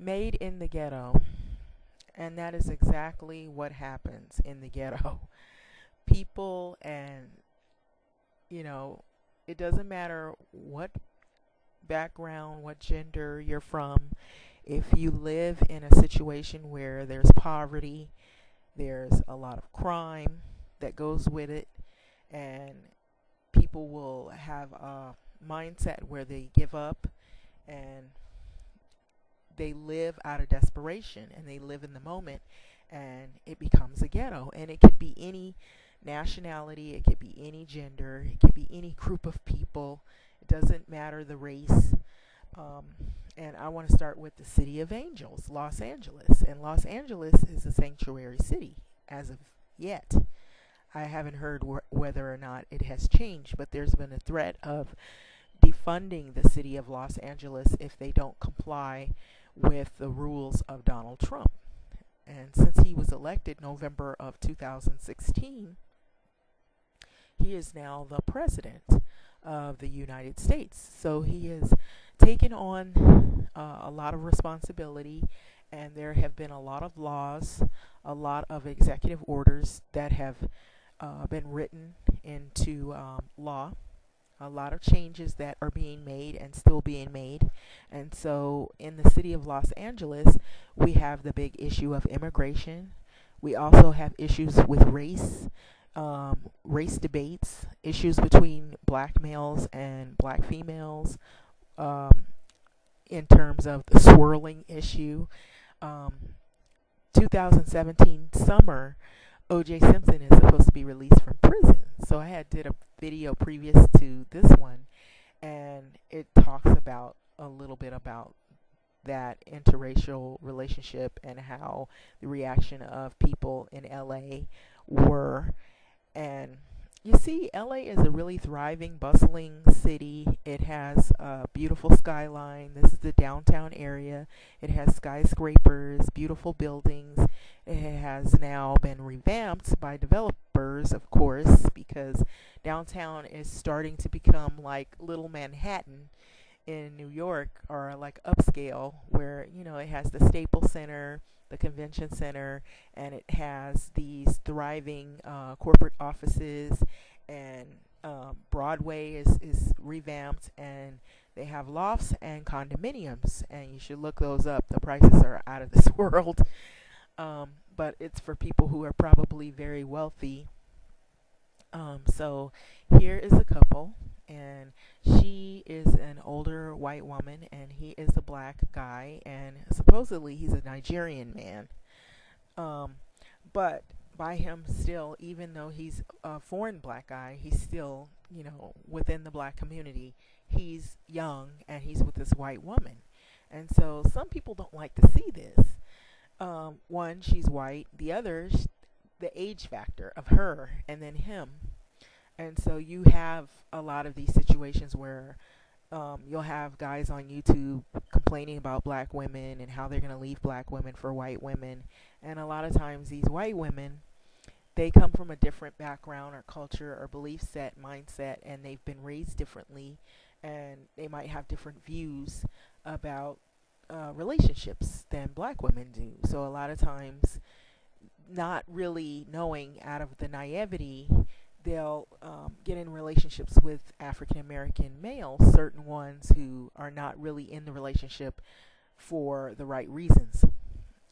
Made in the ghetto. And that is exactly what happens in the ghetto. People, and, you know, it doesn't matter what background, what gender you're from. If you live in a situation where there's poverty, there's a lot of crime that goes with it, and people will have a mindset where they give up and they live out of desperation and they live in the moment, and it becomes a ghetto. And it could be any nationality, it could be any gender, it could be any group of people. It doesn't matter the race. um, and I want to start with the city of angels, Los Angeles. And Los Angeles is a sanctuary city as of yet. I haven't heard whether or not it has changed, but there's been a threat of defunding the city of Los Angeles if they don't comply with the rules of Donald Trump. And since he was elected November of 2016, he is now the president of the United States. So he has taken on a lot of responsibility, and there have been a lot of laws, a lot of executive orders that have been written into law, a lot of changes that are being made and still being made. And so in the city of Los Angeles, we have the big issue of immigration. We also have issues with race, race debates, issues between black males and black females, in terms of the swirling issue. 2017 summer, O.J. Simpson is supposed to be released from prison. So I had did a video previous to this one, and it talks about a little bit about that interracial relationship and how the reaction of people in LA were. And you see, LA is a really thriving, bustling city. It has a beautiful skyline. This is the downtown area. It has skyscrapers, beautiful buildings. It has now been revamped by developers, of course, because downtown is starting to become like Little Manhattan in New York, or like upscale, where, you know, it has the Staples Center, the Convention Center, and it has these thriving corporate offices, and Broadway is revamped, and they have lofts and condominiums, and you should look those up. The prices are out of this world, but it's for people who are probably very wealthy. So here is a couple, and she is an older white woman, and he is a black guy, and supposedly he's a Nigerian man. But by him still, even though he's a foreign black guy, he's still, you know, within the black community. He's young, and he's with this white woman. And so some people don't like to see this. One, she's white. The other, the age factor of her and then him. And so you have a lot of these situations where you'll have guys on YouTube complaining about black women and how they're going to leave black women for white women. And a lot of times these white women, they come from a different background or culture or belief set, mindset, and they've been raised differently, and they might have different views about relationships than black women do. So a lot of times, not really knowing, out of the naivety, they'll get in relationships with African American males, certain ones who are not really in the relationship for the right reasons.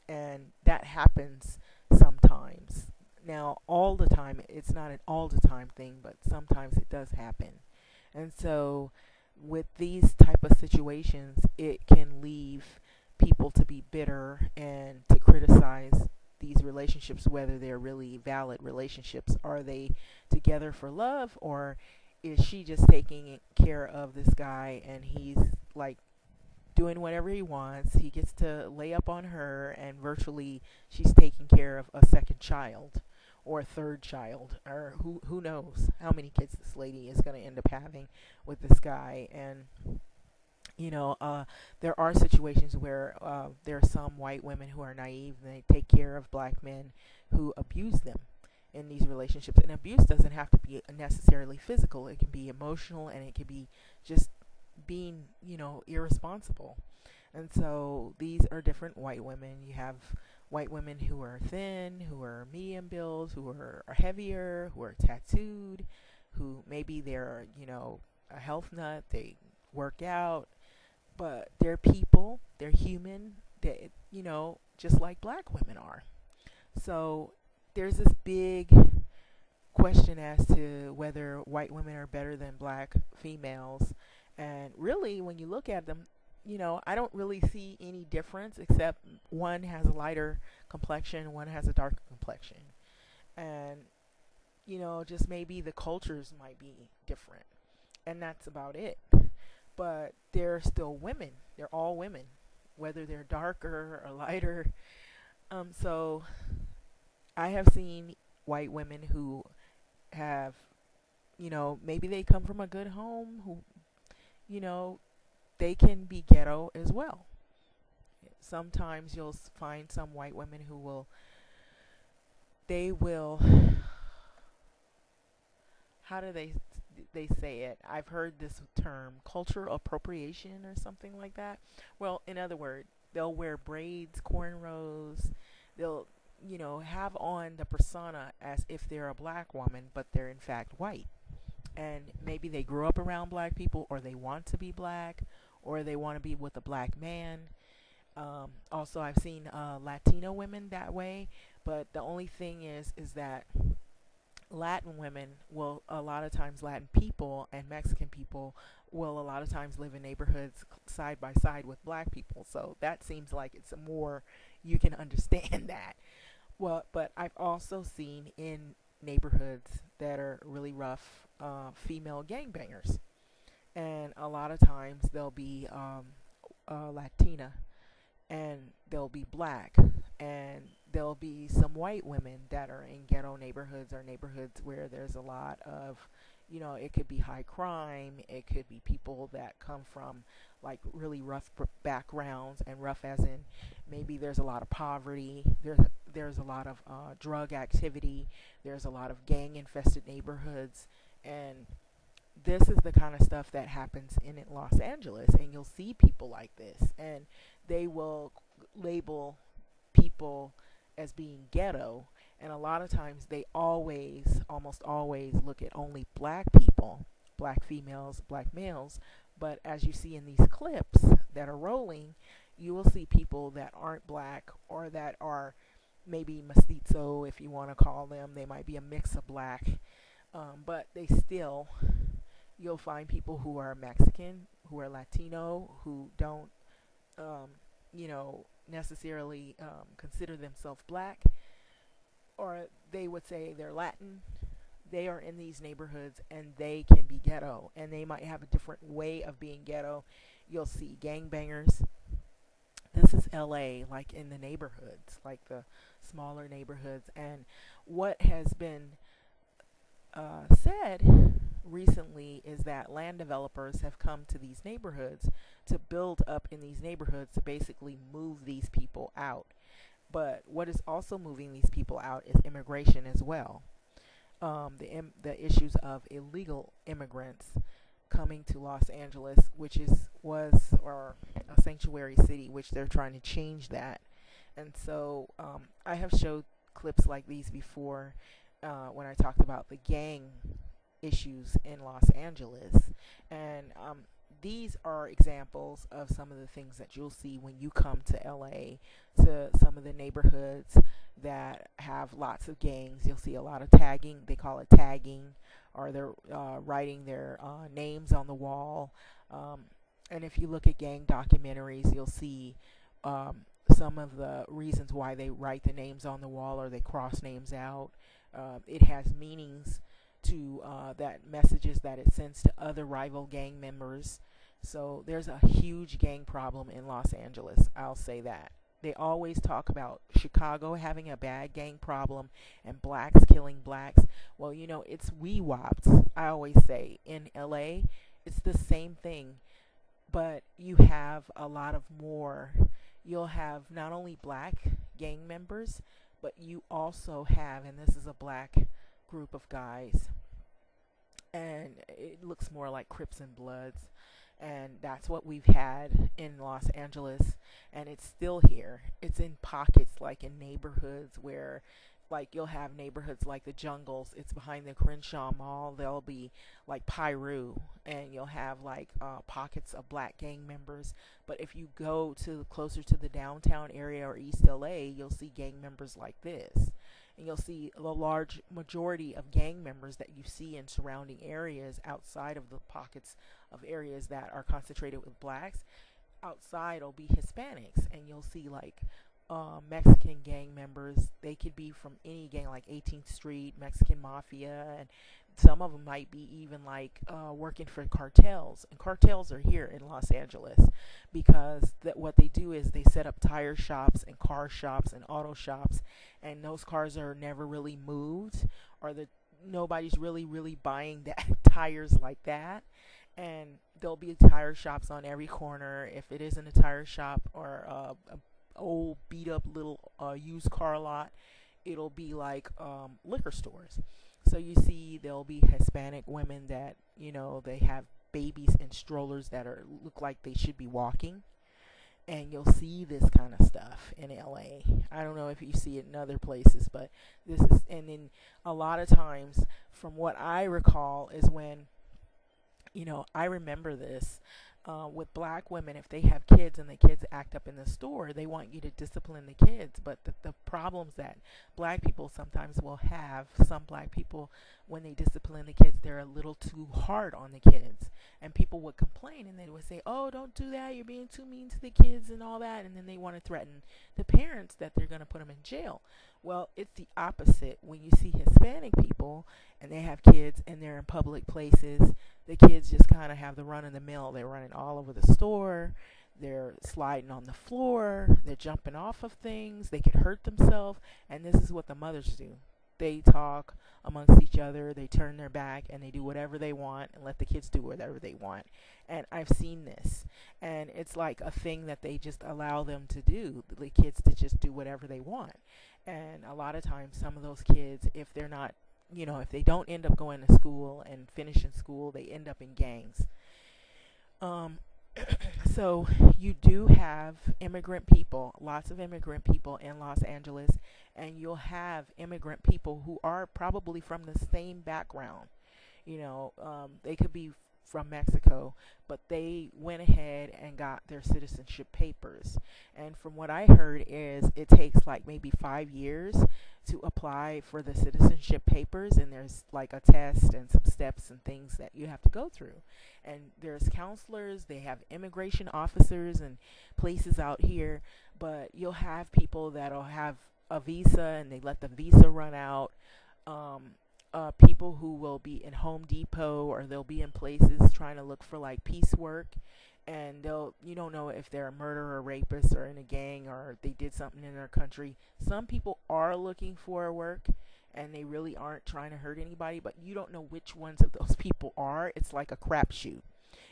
And that happens sometimes. Now, all the time, it's not an all the time thing, but sometimes it does happen. And so with these type of situations, it can leave people to be bitter and to criticize these relationships, whether they're really valid relationships. Are they together for love, or is she just taking care of this guy and he's like doing whatever he wants? He gets to lay up on her, and virtually she's taking care of a second child or a third child, or who knows how many kids this lady is going to end up having with this guy. And you know, there are situations where there are some white women who are naive, and they take care of black men who abuse them in these relationships. And abuse doesn't have to be necessarily physical. It can be emotional, and it can be just being, you know, irresponsible. And so these are different white women. You have white women who are thin, who are medium build, who are heavier, who are tattooed, who maybe they're, a health nut, they work out, but they're people, they're human, they, just like black women are. So there's this big question as to whether white women are better than black females. And really, when you look at them, I don't really see any difference except one has a lighter complexion, one has a darker complexion. And, just maybe the cultures might be different. And that's about it. But they're still women. They're all women, whether they're darker or lighter. So I have seen white women who have, maybe they come from a good home, who, you know, they can be ghetto as well. Sometimes you'll find some white women who they will, how do they say it? I've heard this term, cultural appropriation or something like that. Well, in other words, they'll wear braids, cornrows. They'll, have on the persona as if they're a black woman, but they're in fact white. And maybe they grew up around black people, or they want to be black, or they want to be with a black man. Also, I've seen Latino women that way, but the only thing is that Latin women will, a lot of times, Latin people and Mexican people will a lot of times live in neighborhoods side by side with black people. So that seems like it's a more, you can understand that. Well, but I've also seen in neighborhoods that are really rough, female gangbangers. And a lot of times they'll be Latina, and they'll be black, and there'll be some white women that are in ghetto neighborhoods, or neighborhoods where there's a lot of, it could be high crime, it could be people that come from like really rough backgrounds, and rough as in maybe there's a lot of poverty, there's a lot of drug activity, there's a lot of gang infested neighborhoods. And this is the kind of stuff that happens in Los Angeles, and you'll see people like this, and they will label people as being ghetto, and a lot of times they almost always look at only black people, black females, black males. But as you see in these clips that are rolling, you will see people that aren't black, or that are maybe mestizo, if you want to call them. They might be a mix of black, but they still, you'll find people who are Mexican, who are Latino, who don't, necessarily consider themselves black, or they would say they're Latin. They are in these neighborhoods, and they can be ghetto, and they might have a different way of being ghetto. You'll see gangbangers. This is LA, like in the neighborhoods, like the smaller neighborhoods. And what has been said recently is that land developers have come to these neighborhoods to build up in these neighborhoods to basically move these people out. But what is also moving these people out is immigration as well. The issues of illegal immigrants coming to Los Angeles, which was or a sanctuary city, which they're trying to change that. And so I have showed clips like these before, when I talked about the gang issues in Los Angeles. And these are examples of some of the things that you'll see when you come to LA, to some of the neighborhoods that have lots of gangs. You'll see a lot of tagging. They call it tagging, or they're writing their names on the wall. And if you look at gang documentaries, you'll see some of the reasons why they write the names on the wall, or they cross names out. It has meanings to that messages that it sends to other rival gang members. So there's a huge gang problem in Los Angeles, I'll say that. They always talk about Chicago having a bad gang problem and blacks killing blacks. Well, it's wee wops, I always say. In LA, it's the same thing, but you have a lot of more. You'll have not only black gang members, but you also have, and this is a black group of guys, and it looks more like Crips and Bloods, And that's what we've had in Los Angeles, and it's still here. It's in pockets, like in neighborhoods where, like, you'll have neighborhoods like the Jungles. It's behind the Crenshaw Mall. There'll be like Piru, and you'll have like pockets of black gang members. But if you go to closer to the downtown area or East LA, you'll see gang members like this. And you'll see the large majority of gang members that you see in surrounding areas outside of the pockets of areas that are concentrated with blacks. Outside will be Hispanics, and you'll see like Mexican gang members. They could be from any gang, like 18th Street, Mexican Mafia, and some of them might be even like working for cartels. And cartels are here in Los Angeles because what they do is they set up tire shops and car shops and auto shops, and those cars are never really moved, or nobody's really buying that tires like that. And there'll be tire shops on every corner. If it isn't a tire shop or a old beat up little used car lot, it'll be like liquor stores. So you see there'll be Hispanic women that, they have babies in strollers that look like they should be walking. And you'll see this kind of stuff in LA. I don't know if you see it in other places, but and then a lot of times, from what I recall, is when, I remember this with black women. If they have kids and the kids act up in the store, they want you to discipline the kids. But the problems that black people sometimes will have, some black people, when they discipline the kids, they're a little too hard on the kids. And people would complain, and they would say, oh, don't do that, you're being too mean to the kids and all that. And then they want to threaten the parents that they're going to put them in jail. Well, it's the opposite. When you see Hispanic people and they have kids and they're in public places, the kids just kind of have the run of the mill. They're running all over the store. They're sliding on the floor. They're jumping off of things. They could hurt themselves. And this is what the mothers do. They talk amongst each other. They turn their back and they do whatever they want and let the kids do whatever they want. And I've seen this. And it's like a thing that they just allow them to do, the kids to just do whatever they want. And a lot of times, some of those kids, if they're not, if they don't end up going to school and finishing school, they end up in gangs. So you do have immigrant people, lots of immigrant people in Los Angeles, and you'll have immigrant people who are probably from the same background. They could be from Mexico, but they went ahead and got their citizenship papers. And from what I heard is it takes like maybe 5 years to apply for the citizenship papers, and there's like a test and some steps and things that you have to go through. And there's counselors, they have immigration officers and places out here, but you'll have people that'll have a visa and they let the visa run out. People who will be in Home Depot, or they'll be in places trying to look for like piecework, and you don't know if they're a murderer or rapist or in a gang or they did something in their country. Some people are looking for work and they really aren't trying to hurt anybody, but you don't know which ones of those people are. It's like a crapshoot.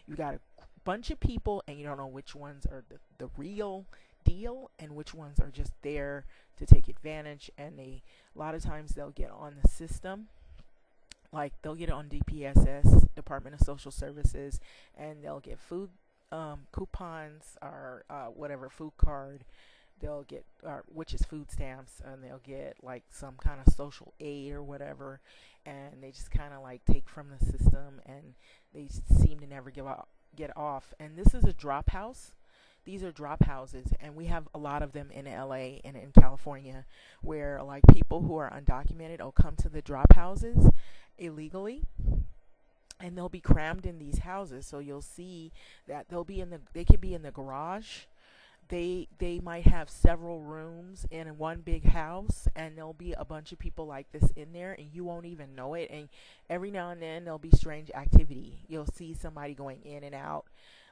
You got a bunch of people and you don't know which ones are the real deal and which ones are just there to take advantage. And a lot of times they'll get on the system, like they'll get on DPSS, Department of Social Services, and they'll get food coupons or whatever, food card. They'll get, which is food stamps, and they'll get like some kind of social aid or whatever, and they just kind of like take from the system, and they seem to never get off. And this is a drop house. These are drop houses, and we have a lot of them in LA and in California, where like people who are undocumented will come to the drop houses illegally, and they'll be crammed in these houses. So you'll see that they could be in the garage. They might have several rooms in one big house, and there'll be a bunch of people like this in there, and you won't even know it. And every now and then there'll be strange activity. You'll see somebody going in and out,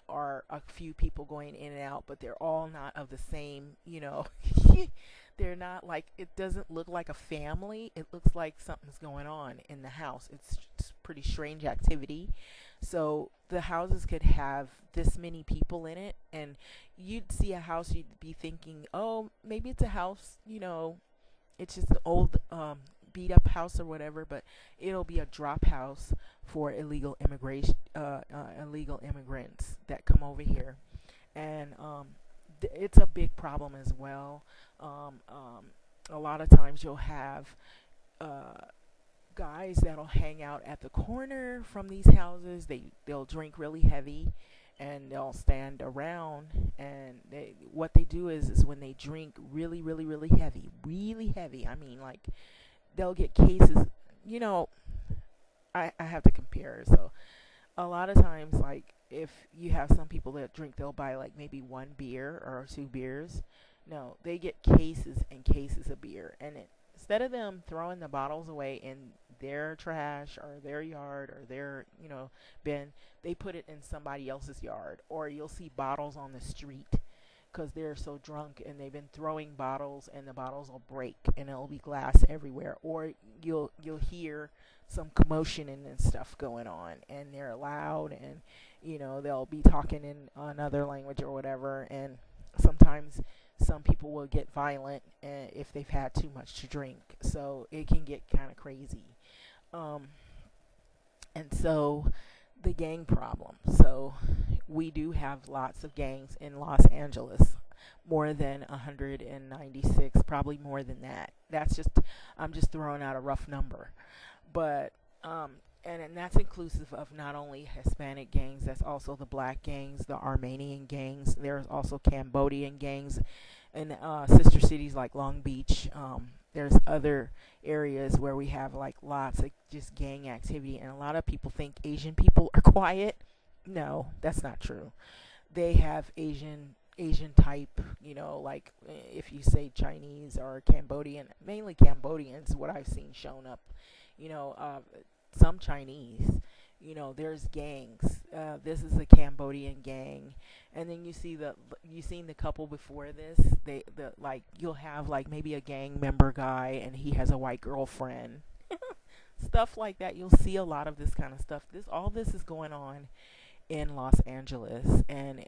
or a few people going in and out, but they're all not of the same, they're not like, it doesn't look like a family. It looks like something's going on in the house. It's just pretty strange activity. So the houses could have this many people in it, and you'd see a house, you'd be thinking, oh, maybe it's a house, it's just an old beat up house or whatever, but it'll be a drop house for illegal immigrants that come over here, and it's a big problem as well. A lot of times you'll have uh, guys that'll hang out at the corner from these houses. They'll drink really heavy, and they'll stand around. And what they do is when they drink really heavy. I mean, like they'll get cases. You know, I have to compare. So a lot of times, like if you have some people that drink, they'll buy like maybe one beer or two beers. No, they get cases and cases of beer, and instead of them throwing the bottles away in their trash or their yard or their bin, they put it in somebody else's yard. Or you'll see bottles on the street because they're so drunk and they've been throwing bottles, and the bottles will break and there'll be glass everywhere. Or you'll hear some commotion and stuff going on, and they're loud, and they'll be talking in another language or whatever. And sometimes some people will get violent if they've had too much to drink, so it can get kind of crazy. And so the gang problem. So we do have lots of gangs in Los Angeles, more than 196, probably more than that. I'm just throwing out a rough number. But and that's inclusive of not only Hispanic gangs, that's also the black gangs, the Armenian gangs. There's also Cambodian gangs in sister cities like Long Beach. There's other areas where we have like lots of just gang activity, and a lot of people think Asian people are quiet. No, that's not true. They have Asian type, like if you say Chinese or Cambodian, mainly Cambodians, what I've seen shown up, you know, uh, some Chinese, there's gangs. This is a Cambodian gang, and then you seen the couple before this. You'll have like maybe a gang member guy, and he has a white girlfriend, stuff like that. You'll see a lot of this kind of stuff. All this is going on in Los Angeles and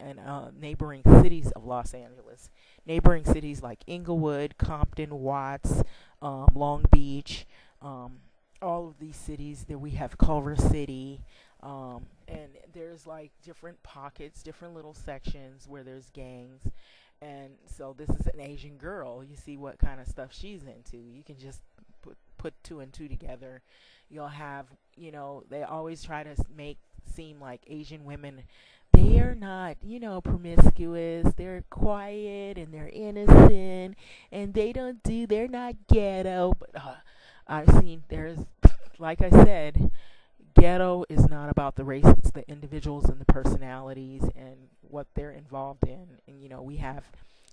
neighboring cities of Los Angeles, neighboring cities like Inglewood, Compton, Watts, Long Beach. All of these cities that we have Culver City, and there's like different pockets, different little sections where there's gangs. And so this is an Asian girl. You see what kind of stuff she's into. You can just put two and two together. You'll have, they always try to make seem like Asian women, they are not, promiscuous. They're quiet and they're innocent, and they're not ghetto. But like I said, ghetto is not about the race. It's the individuals and the personalities and what they're involved in. And, we have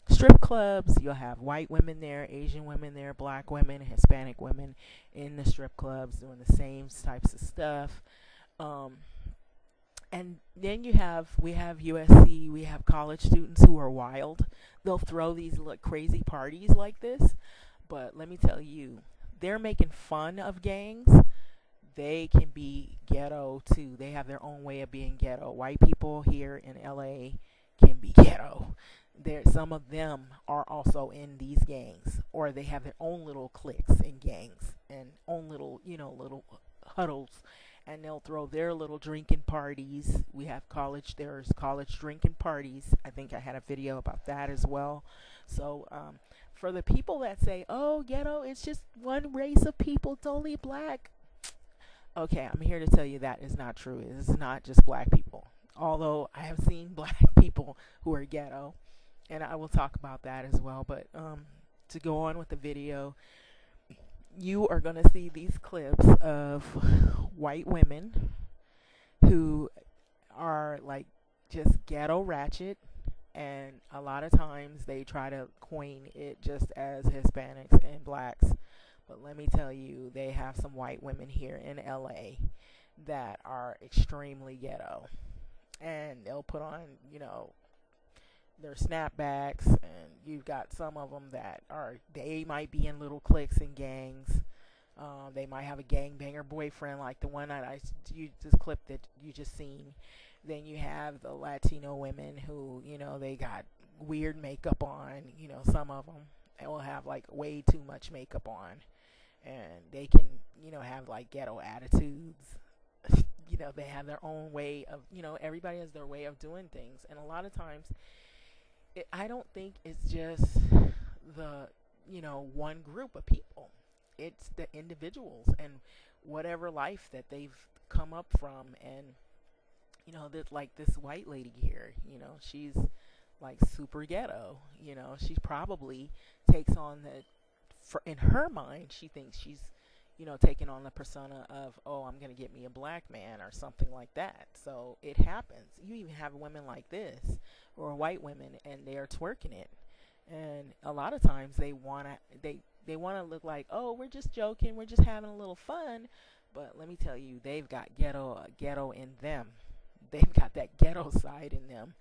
strip clubs. You'll have white women there, Asian women there, black women, Hispanic women in the strip clubs doing the same types of stuff. And then we have USC, we have college students who are wild. They'll throw these crazy parties like this. But let me tell you, they're making fun of gangs. They can be ghetto too. They have their own way of being ghetto. White people here in LA can be ghetto. Some of them are also in these gangs, or they have their own little cliques and gangs and own little, little huddles, and they'll throw their little drinking parties. There's college drinking parties. I think I had a video about that as well. So, for the people that say, oh, ghetto, it's just one race of people, it's only black. Okay, I'm here to tell you that is not true. It is not just black people. Although I have seen black people who are ghetto, and I will talk about that as well. But to go on with the video, you are going to see these clips of white women who are like just ghetto ratchet. And a lot of times they try to coin it just as Hispanics and blacks. But let me tell you, they have some white women here in LA that are extremely ghetto. And they'll put on, their snapbacks. And you've got some of them they might be in little cliques and gangs. They might have a gangbanger boyfriend like the one this clip that you just seen. Then you have the Latino women who, they got weird makeup on. Some of them will have like way too much makeup on. and they can, have like ghetto attitudes. They have their own way of, everybody has their way of doing things. And a lot of times, I don't think it's just the, one group of people. It's the individuals and whatever life that they've come up from. And, that like this white lady here, she's like super ghetto. She probably takes on in her mind, she thinks she's, taking on the persona of, oh, I'm going to get me a black man or something like that. So it happens. You even have women like this, or white women, and they're twerking it. And a lot of times they want to look like, oh, we're just joking, we're just having a little fun. But let me tell you, they've got ghetto in them. They've got that ghetto side in them.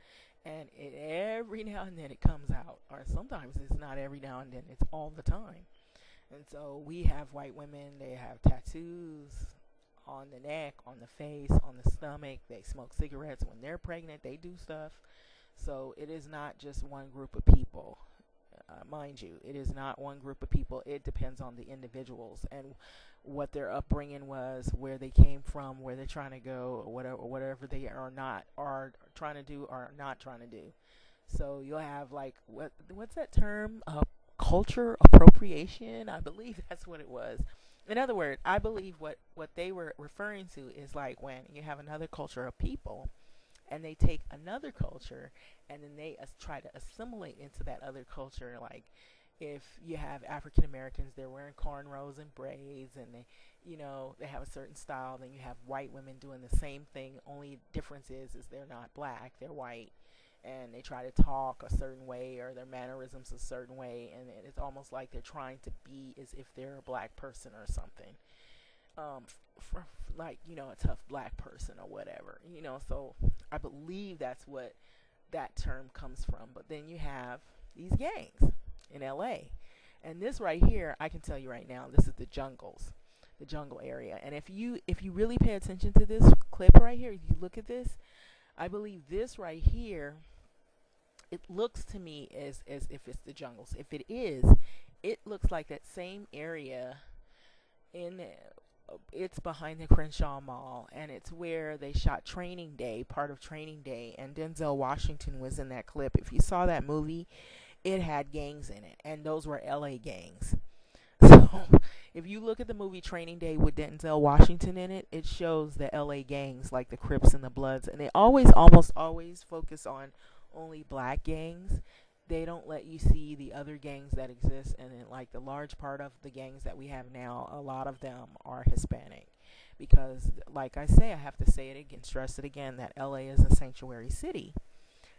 And every now and then it comes out. Or sometimes it's not every now and then, it's all the time. And so we have white women, they have tattoos on the neck, on the face, on the stomach. They smoke cigarettes. When they're pregnant, they do stuff. So it is not just one group of people. Mind you, it is not one group of people. It depends on the individuals and what their upbringing was, where they came from, where they're trying to go, or whatever they are trying to do or not trying to do. So you'll have like what's that term? Culture appropriation. I believe that's what it was. In other words, I believe what they were referring to is like when you have another culture of people, and they take another culture and then they try to assimilate into that other culture. Like if you have African Americans, they're wearing cornrows and braids, and they have a certain style. Then you have white women doing the same thing. Only difference is they're not black, they're white, and they try to talk a certain way or their mannerisms a certain way, and it's almost like they're trying to be as if they're a black person or something. Like, a tough black person or whatever, so I believe that's what that term comes from. But then you have these gangs in LA, and this right here, I can tell you right now, this is the jungle area. And if you really pay attention to this clip right here, if you look at this, I believe this right here, it looks to me as if it's the jungles. If it is, it looks like that same area it's behind the Crenshaw Mall, and it's where they shot Training Day, part of Training Day, and Denzel Washington was in that clip. If you saw that movie, it had gangs in it, and those were LA gangs. So if you look at the movie Training Day with Denzel Washington in it, it shows the LA gangs, like the Crips and the Bloods, and they almost always focus on only black gangs. They don't let you see the other gangs that exist. And then, like, the large part of the gangs that we have now, a lot of them are Hispanic, because like I say, I have to say it again, stress it again, that LA is a sanctuary city,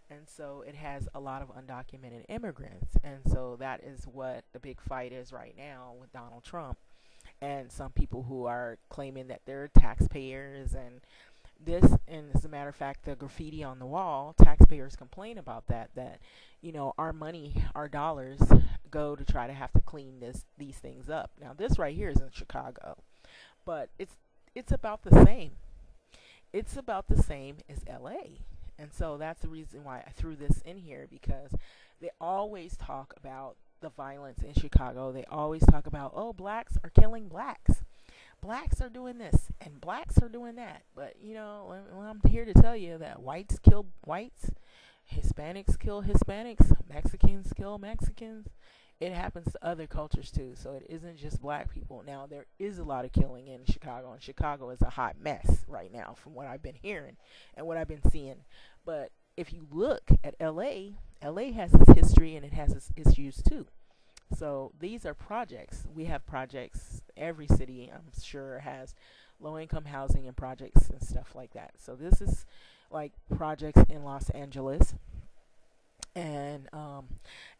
and so it has a lot of undocumented immigrants. And so that is what the big fight is right now with Donald Trump and some people who are claiming that they're taxpayers. And as a matter of fact, the graffiti on the wall, taxpayers complain about that our money, our dollars go to try to have to clean these things up. Now this right here is in Chicago, but it's about the same. It's about the same as LA. And so that's the reason why I threw this in here, because they always talk about the violence in Chicago. They always talk about, oh, blacks are killing blacks. Blacks are doing this and blacks are doing that. But, I'm here to tell you that whites kill whites, Hispanics kill Hispanics, Mexicans kill Mexicans. It happens to other cultures too. So it isn't just black people. Now, there is a lot of killing in Chicago, and Chicago is a hot mess right now from what I've been hearing and what I've been seeing. But if you look at LA has its history and it has its issues too. So these are projects. We have projects. Every city, I'm sure, has low-income housing and projects and stuff like that. So this is like projects in Los Angeles. And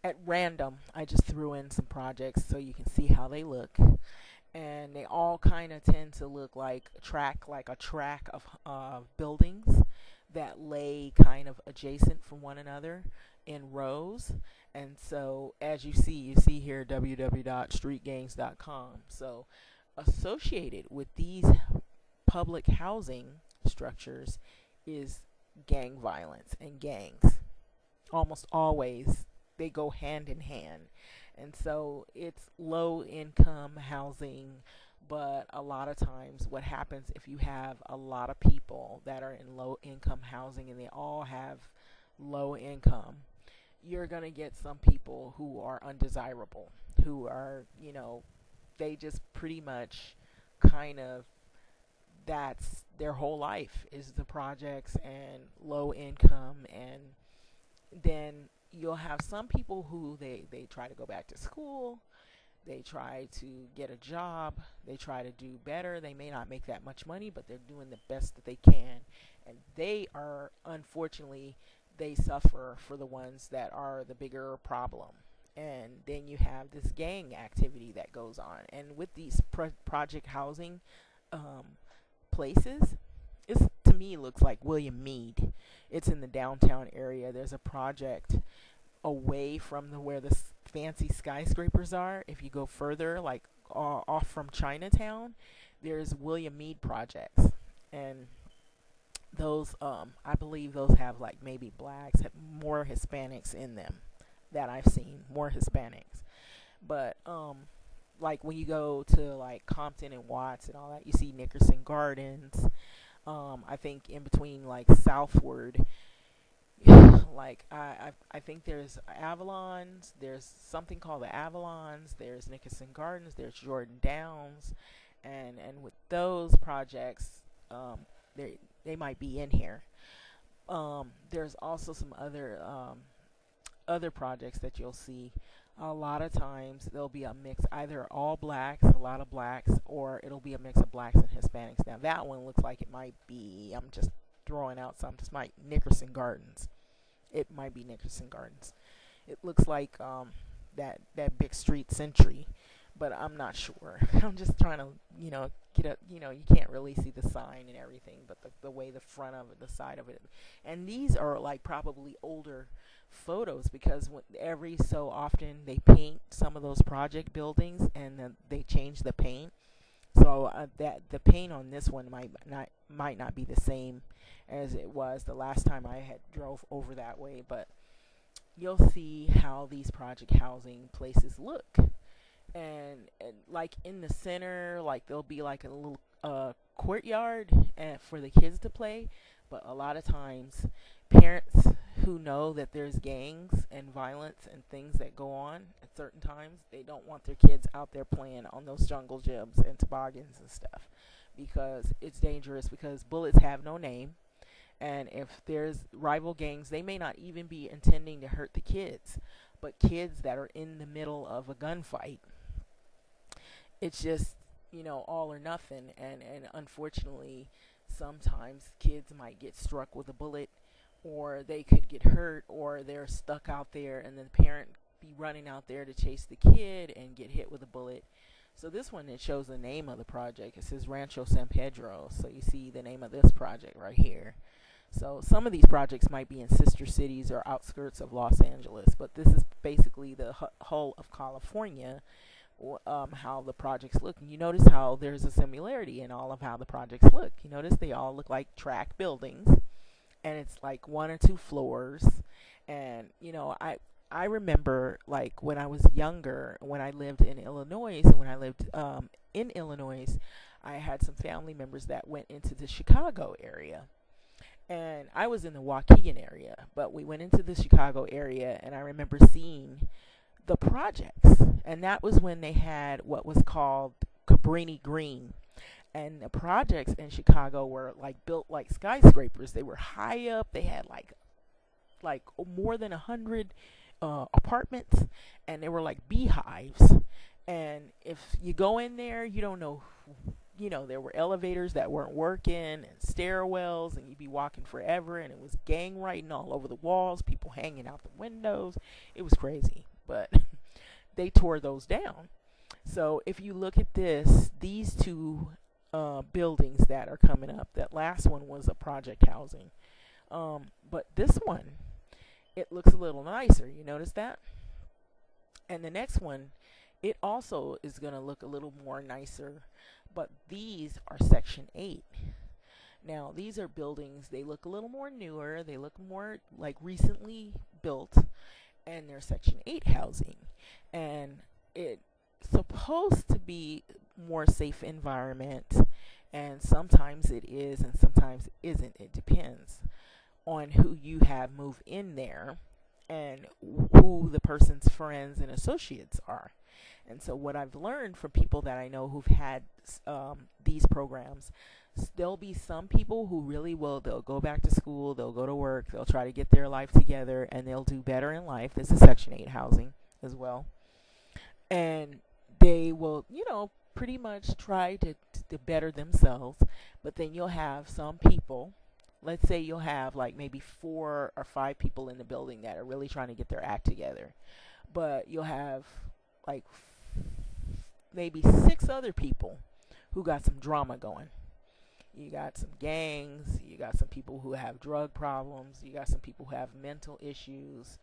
at random, I just threw in some projects so you can see how they look. And they all kind of tend to look like a track of buildings that lay kind of adjacent from one another in rows. And so as you see here www.streetgangs.com. So associated with these public housing structures is gang violence and gangs. Almost always they go hand in hand. And so it's low income housing, but a lot of times what happens if you have a lot of people that are in low income housing and they all have low income, you're going to get some people who are undesirable, who are, they just pretty much kind of, that's their whole life is the projects and low income. And then you'll have some people who they try to go back to school, they try to get a job, they try to do better. They may not make that much money, but they're doing the best that they can. And they are, unfortunately, they suffer for the ones that are the bigger problem. And then you have this gang activity that goes on. And with these project housing places, it's, to me, looks like William Mead. It's in the downtown area. There's a project away from where the fancy skyscrapers are. If you go further, like off from Chinatown, there's William Mead projects, and those I believe those have like maybe blacks, have more Hispanics in them that I've seen, more Hispanics. But like when you go to like Compton and Watts and all that, you see Nickerson Gardens. I think in between like southward, like I think there's Avalons, there's something called the Avalons, there's Nickerson Gardens, there's Jordan Downs, and with those projects, they might be in here. There's also some other projects that you'll see. A lot of times there'll be a mix, either all blacks, a lot of blacks, or it'll be a mix of blacks and Hispanics. Now that one looks like it might be, I'm just throwing out some, just might Nickerson Gardens. It might be Nickerson Gardens. It looks like that big street Century, but I'm not sure. I'm just trying to, get a, you can't really see the sign and everything, but the way the front of it, the side of it. And these are like probably older photos, because every so often they paint some of those project buildings and then they change the paint. So that the paint on this one might not be the same as it was the last time I had drove over that way, but you'll see how these project housing places look. And like in the center, like there'll be like a little courtyard for the kids to play, but a lot of times parents who know that there's gangs and violence and things that go on at certain times, they don't want their kids out there playing on those jungle gyms and toboggans and stuff, because it's dangerous, because bullets have no name. And if there's rival gangs, they may not even be intending to hurt the kids, but kids that are in the middle of a gunfight, it's just, all or nothing. And unfortunately, sometimes kids might get struck with a bullet, or they could get hurt, or they're stuck out there and the parent be running out there to chase the kid and get hit with a bullet. So this one, it shows the name of the project. It says Rancho San Pedro. So you see the name of this project right here. So some of these projects might be in sister cities or outskirts of Los Angeles, but this is basically the whole of California, how the projects look. And you notice how there's a similarity in all of how the projects look. You notice they all look like tract buildings, and it's like 1 or 2 floors. And I remember, like, when I was younger, when I lived in Illinois, and when I lived in Illinois, I had some family members that went into the Chicago area. And I was in the Waukegan area, but we went into the Chicago area, and I remember seeing the projects. And that was when they had what was called Cabrini Green. And the projects in Chicago were like built like skyscrapers. They were high up. They had like more than 100 apartments, and they were like beehives. And if you go in there, you don't know, there were elevators that weren't working and stairwells, and you'd be walking forever, and it was gang writing all over the walls, people hanging out the windows. It was crazy, but they tore those down. So if you look at these two buildings that are coming up, that last one was a project housing. But this one, it looks a little nicer. You notice that? And the next one, it also is going to look a little more nicer, but these are Section 8. Now, these are buildings, they look a little more newer, they look more like recently built, and there's Section 8 housing. And it's supposed to be more safe environment, and sometimes it is and sometimes it isn't. It depends on who you have move in there and who the person's friends and associates are. And so what I've learned from people that I know who've had these programs, there'll be some people who really will, they'll go back to school, they'll go to work, they'll try to get their life together, and they'll do better in life. This is Section 8 housing as well. And they will, pretty much try to better themselves. But then you'll have some people, let's say you'll have like maybe 4 or 5 people in the building that are really trying to get their act together. But you'll have like maybe 6 other people who got some drama going. You got some gangs, you got some people who have drug problems, you got some people who have mental issues.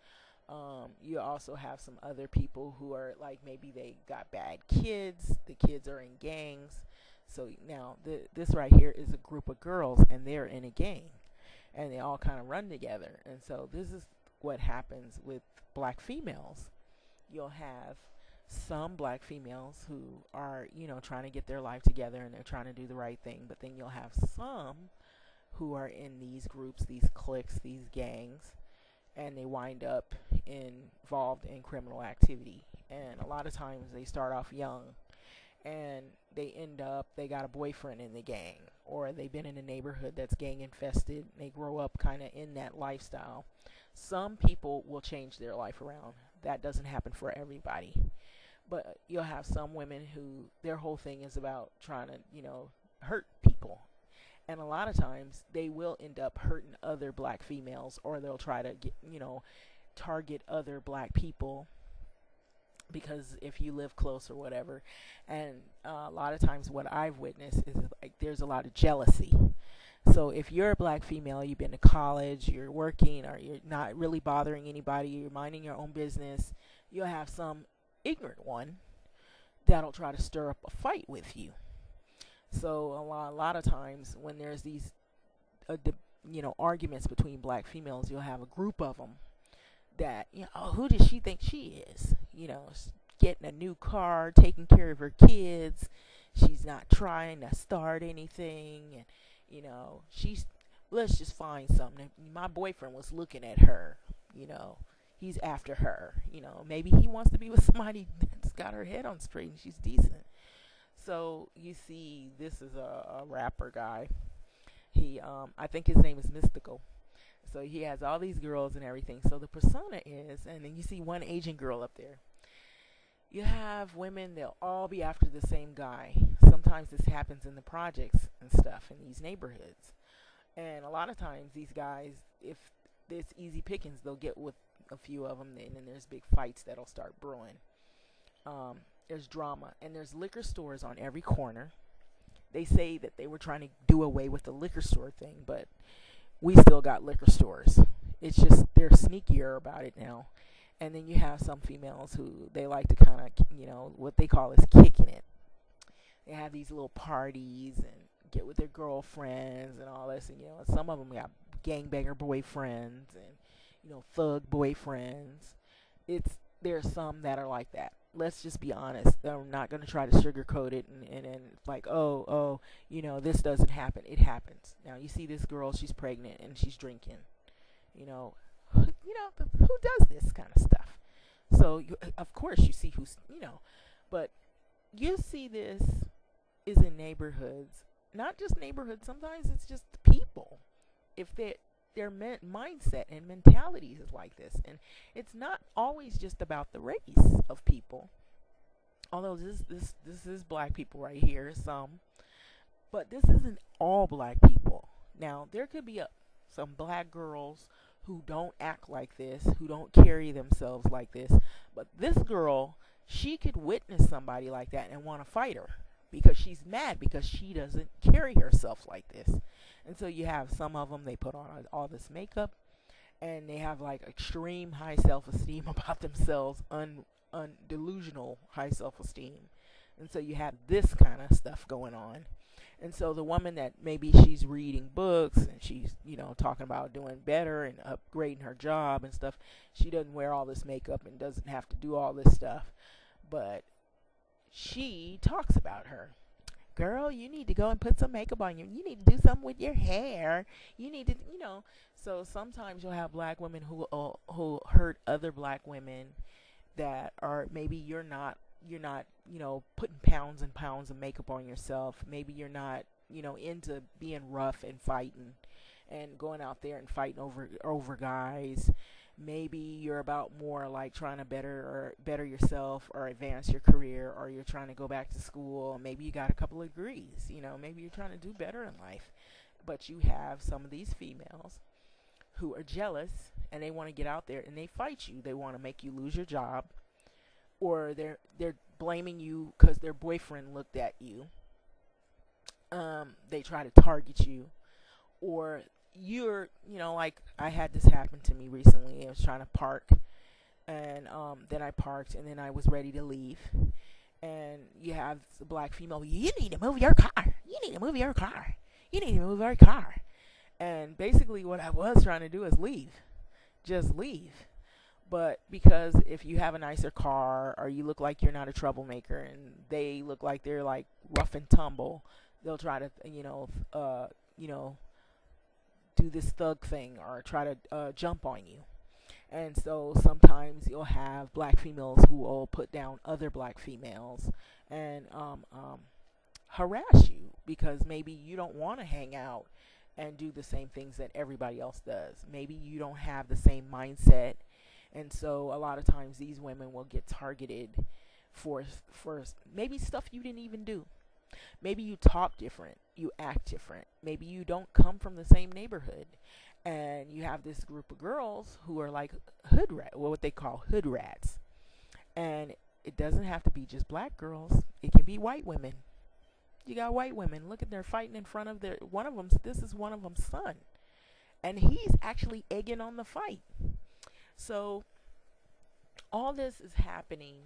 You also have some other people who are like, maybe they got bad kids, the kids are in gangs. So now this right here is a group of girls, and they're in a gang, and they all kind of run together. And so this is what happens with black females. You'll have some black females who are, trying to get their life together, and they're trying to do the right thing. But then you'll have some who are in these groups, these cliques, these gangs, and they wind up involved in criminal activity. And a lot of times they start off young, and they got a boyfriend in the gang, or they've been in a neighborhood that's gang infested, and they grow up kind of in that lifestyle. Some people will change their life around. That doesn't happen for everybody. But you'll have some women who their whole thing is about trying to, hurt people. And a lot of times they will end up hurting other black females, or they'll try to get, target other black people, because if you live close or whatever. And a lot of times what I've witnessed is like there's a lot of jealousy. So if you're a black female, you've been to college, you're working, or you're not really bothering anybody, you're minding your own business, you'll have some ignorant one that'll try to stir up a fight with you. So a lot of times when there's these arguments between black females, you'll have a group of them that, oh, who does she think she is? Getting a new car, taking care of her kids, she's not trying to start anything, and let's just find something. My boyfriend was looking at her, he's after her, maybe he wants to be with somebody that's got her head on straight and she's decent. So you see, this is a rapper guy. He, I think his name is Mystical. So he has all these girls and everything. So the persona is, and then you see one Asian girl up there. You have women, they'll all be after the same guy. Sometimes this happens in the projects and stuff in these neighborhoods. And a lot of times these guys, if it's easy pickings, they'll get with a few of them, and then there's big fights that'll start brewing. There's drama, and there's liquor stores on every corner. They say that they were trying to do away with the liquor store thing, but we still got liquor stores. It's just they're sneakier about it now. And then you have some females who they like to kind of, what they call is kicking it. They have these little parties and get with their girlfriends and all this, and some of them got gangbanger boyfriends and thug boyfriends. There's some that are like that. Let's just be honest. They're not going to try to sugarcoat it and like, oh, this doesn't happen. It happens. Now, you see this girl, she's pregnant and she's drinking. Who does this kind of stuff? So, of course, you see who's, but you see this is in neighborhoods. Not just neighborhoods. Sometimes it's just people. If their mindset and mentality is like this. And it's not always just about the race of people. Although this is black people right here, some. But this isn't all black people. Now, there could be some black girls who don't act like this, who don't carry themselves like this. But this girl, she could witness somebody like that and want to fight her, because she's mad because she doesn't carry herself like this. And so you have some of them, they put on all this makeup, and they have like extreme high self-esteem about themselves, delusional high self-esteem. And so you have this kind of stuff going on. And so the woman that maybe she's reading books and she's, talking about doing better and upgrading her job and stuff, she doesn't wear all this makeup and doesn't have to do all this stuff. But she talks about her. Girl, you need to go and put some makeup on you. You need to do something with your hair. You need to, So sometimes you'll have black women who hurt other black women that are, maybe you're not putting pounds and pounds of makeup on yourself. Maybe you're not into being rough and fighting and going out there and fighting over guys. Maybe you're about more like trying to better yourself or advance your career, or you're trying to go back to school. Maybe you got a couple of degrees. Maybe you're trying to do better in life. But you have some of these females who are jealous and they want to get out there and they fight you. They want to make you lose your job, or they're blaming you because their boyfriend looked at you. They try to target you, or you're, like I had this happen to me recently. I was trying to park, and then I parked, and then I was ready to leave, and you have the black female. You need to move your car. You need to move your car. You need to move your car. And basically, what I was trying to do is leave, just leave. But because if you have a nicer car, or you look like you're not a troublemaker, and they look like they're like rough and tumble, they'll try to, do this thug thing or try to jump on you. And so sometimes you'll have black females who will put down other black females and harass you because maybe you don't want to hang out and do the same things that everybody else does. Maybe you don't have the same mindset. And so a lot of times these women will get targeted for maybe stuff you didn't even do. Maybe you talk different, you act different. Maybe you don't come from the same neighborhood, and you have this group of girls who are like what they call hood rats. And it doesn't have to be just black girls. It can be white women. You got white women. Look at, they're fighting in front of this is one of them's son, and he's actually egging on the fight. So all this is happening,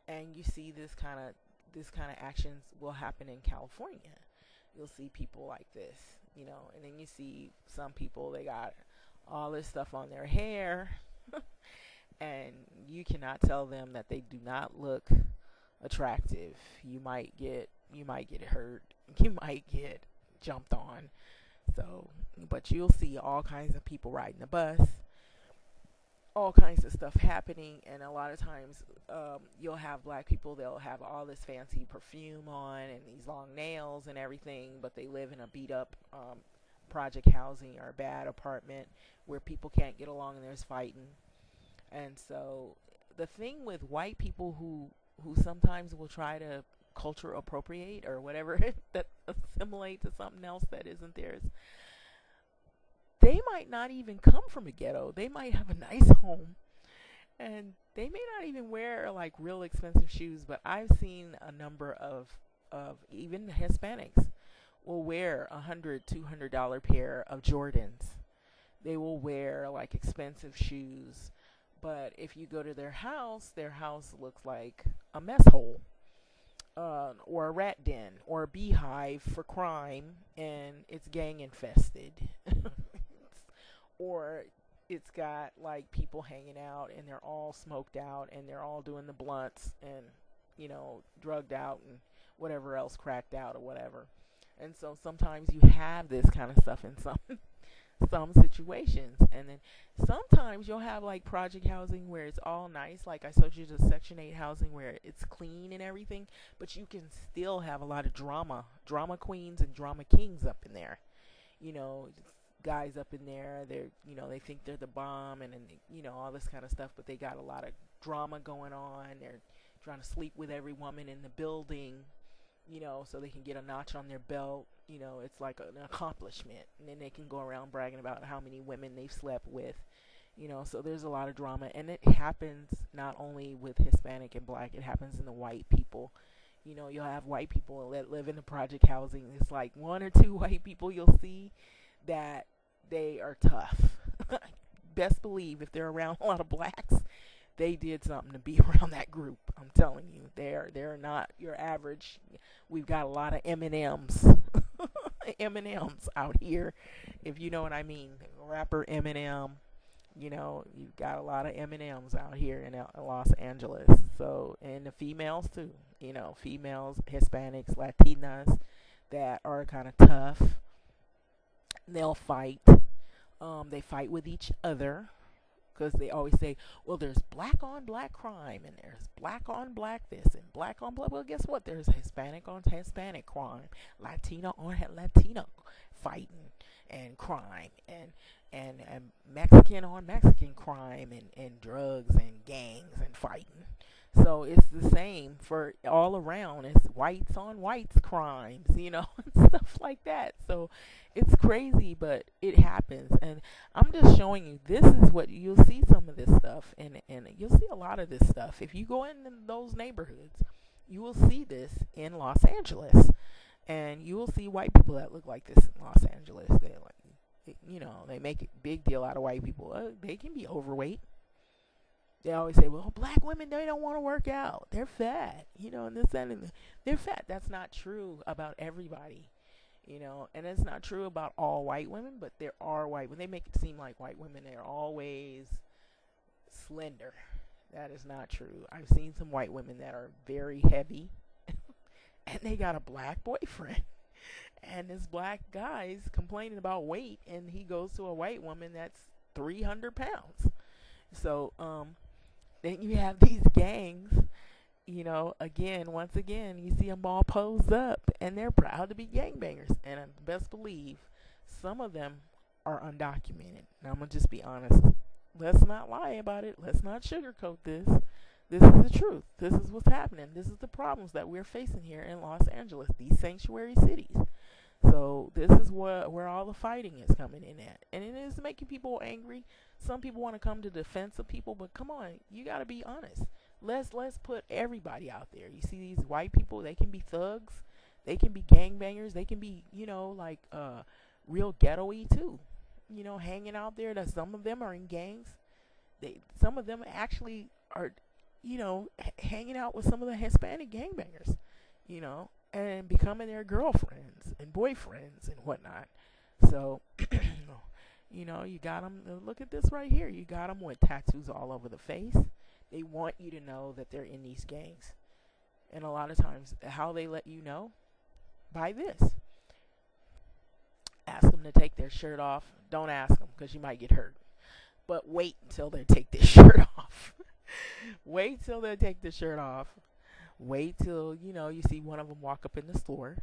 and you see this kind of actions will happen in California. You'll see people like this, and then you see some people, they got all this stuff on their hair and you cannot tell them that they do not look attractive. You might get hurt, you might get jumped on. So, but you'll see all kinds of people riding the bus, all kinds of stuff happening. And a lot of times you'll have black people, they'll have all this fancy perfume on and these long nails and everything, but they live in a beat up project housing or a bad apartment where people can't get along and there's fighting. And so the thing with white people who sometimes will try to culture appropriate or whatever that assimilate to something else that isn't theirs, they might not even come from a ghetto. They might have a nice home, and they may not even wear like real expensive shoes. But I've seen a number of even Hispanics will wear $100-$200 pair of Jordans. They will wear like expensive shoes, but if you go to their house looks like a mess hole, or a rat den, or a beehive for crime, and it's gang infested. Or it's got like people hanging out and they're all smoked out and they're all doing the blunts and drugged out and whatever else, cracked out or whatever. And so sometimes you have this kind of stuff in some situations. And then sometimes you'll have like project housing where it's all nice, like I showed you the Section 8 housing where it's clean and everything, but you can still have a lot of drama queens and drama kings up in there. Guys up in there, they think they're the bomb and all this kind of stuff, but they got a lot of drama going on. They're trying to sleep with every woman in the building, so they can get a notch on their belt. It's like an accomplishment, and then they can go around bragging about how many women they've slept with. So there's a lot of drama, and it happens not only with Hispanic and black, it happens in the white people. You'll have white people that live in the project housing. It's like one or two white people you'll see that they are tough. Best believe if they're around a lot of blacks, they did something to be around that group. I'm telling you, they're not your average. We've got a lot of M&Ms M&Ms out here, if you know what I mean. Rapper Eminem, you know, you've got a lot of M&Ms out here in Los Angeles. So, and the females too, you know, females, Hispanics, Latinas that are kind of tough. They'll fight. They fight with each other because they always say, well, there's black on black crime and there's black on black this and black on black. Well, guess what? There's Hispanic on Hispanic crime, Latino on Latino fighting and crime, and Mexican on Mexican crime and drugs and gangs and fighting. So it's the same for all around. It's whites on whites crimes, you know, and stuff like that. So it's crazy, but it happens. And I'm just showing you, this is what you'll see, some of this stuff. And you'll see a lot of this stuff. If you go in those neighborhoods, you will see this in Los Angeles. And you will see white people that look like this in Los Angeles. They like, you know, they make a big deal out of white people. They can be overweight. They always say, well, black women, they don't want to work out. They're fat, you know, and this, that, and they're fat. That's not true about everybody, you know, and it's not true about all white women, but there are white women. They make it seem like white women, they're always slender. That is not true. I've seen some white women that are very heavy, and they got a black boyfriend. And this black guy's complaining about weight, and he goes to a white woman that's 300 pounds. So, then you have these gangs, you know, once again, you see them all posed up, and they're proud to be gangbangers. And I best believe some of them are undocumented. Now, I'm going to just be honest. Let's not lie about it. Let's not sugarcoat this. This is the truth. This is what's happening. This is the problems that we're facing here in Los Angeles, these sanctuary cities. So this is where all the fighting is coming in at. And it is making people angry. Some people want to come to the defense of people, but come on, you got to be honest. Let's put everybody out there. You see these white people, they can be thugs. They can be gangbangers. They can be, you know, like real ghetto-y too. You know, hanging out there. That some of them are in gangs. Some of them actually are, you know, hanging out with some of the Hispanic gangbangers, you know, and becoming their girlfriends and boyfriends and whatnot. So, you know, you got them. Look at this right here. You got them with tattoos all over the face. They want you to know that they're in these gangs. And a lot of times, how they let you know? By this. Ask them to take their shirt off. Don't ask them because you might get hurt. But wait until they take their shirt off. Wait till they take the shirt off. Wait till, you know, you see one of them walk up in the store.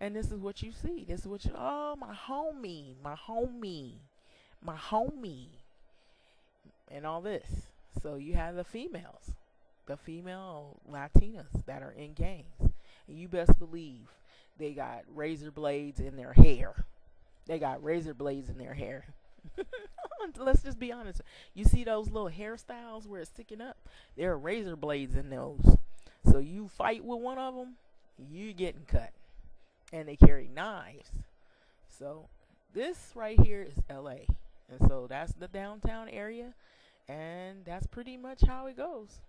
And this is what you see. This is what you, oh, my homie, my homie, my homie, and all this. So you have the females, the female Latinas that are in gangs. And you best believe they got razor blades in their hair. They got razor blades in their hair. Let's just be honest. You see those little hairstyles where it's sticking up? There are razor blades in those. So you fight with one of them, you getting cut. And they carry knives. So this right here is LA. And so that's the downtown area. And that's pretty much how it goes.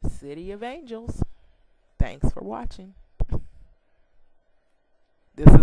City of Angels. Thanks for watching. This is